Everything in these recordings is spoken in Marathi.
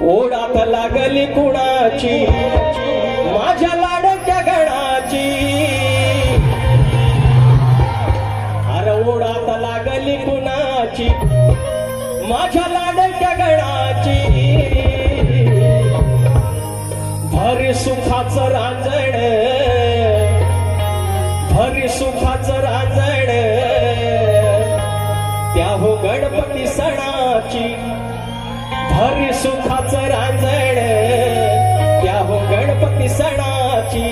ओढात लागली कुणाची माझ्या लाडक्या गणाची, अरे ओढात लागली कुणाची माझ्या लाडक्या गणाची, भरी सुखाचं रांजण, भरी सुखाचं रांजण त्या हो गणपती सणाची, भरी सुखाचं रांजण त्या हो गणपती सणाची.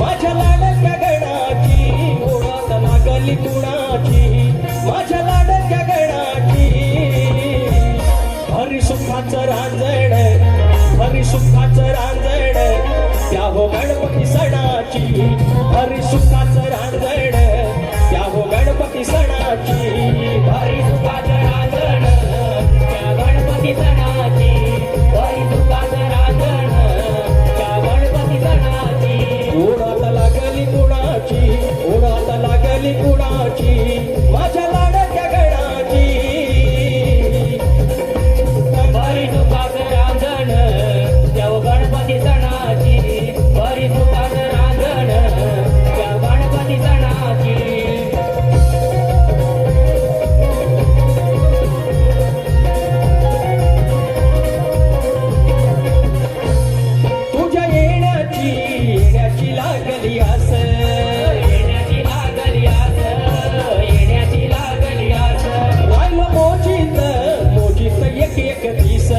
माझ्या लाडक्या गणाची ओढात लागली कुणाची, माझ्या लाडक्या गणाची, भरी सुखाचं रांजण, भरी सुखाचं रांजण त्या हो गणपती सणाची, भरी सुखाचं रांजण त्या हो गणपती सणाची, भरी सुखाचं रांजण त्या गणपती सणाची, भरी सुखाचं रांजण त्या गणपती सणाची. ओढात लागली कुणाची, ओढात लागली कुणाची, माझ्या लाडक्या गणाची, भरी सुखाचं रांजण त्या गणपती सणाची, भरी सुखाचं रांजण त्या गणपती सणाची. तुझ्या येण्याची लागली आस, येण्याची लागली आस, येण्याची लागली आस, राहिलं मोजीत मोजीत एक एक दिस,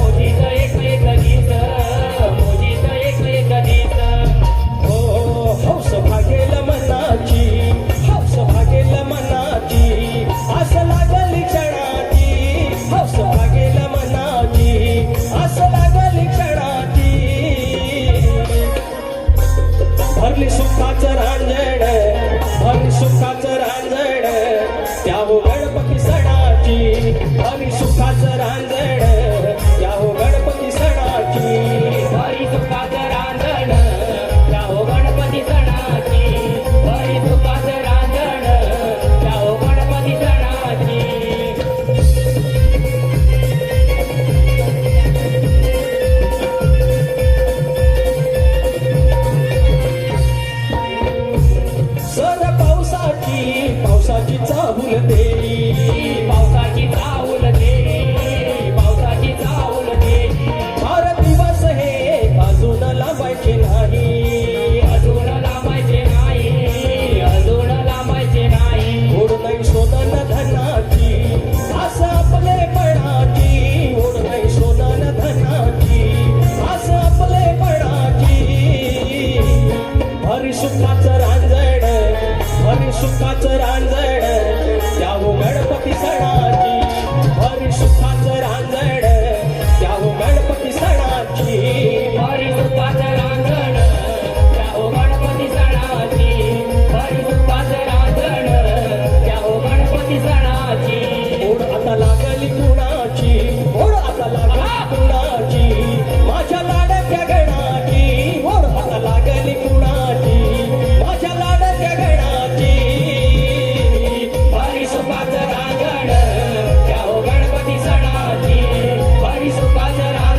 मोजीत एक एक दिस, मोजीत एक एक दिस. हो हौस भागेल मनाची, हौस भागेल मनाची, आस लागली क्षणाची, हौस भागेल मनाची, आस लागली क्षणाची. भरली सुखाचं रांजण, भरली सुखाचं रांजण त्या हो गणपती सणाची, भरली सुखाचं रांजण त्या हो गणपती सणाची, भरली सुखाचं रांजण त्या हो गणपती सणाची, भरली सुखाचं रांजण त्या हो गणपती सणाची. सर पावसाची, पावसाची चाहूल दे,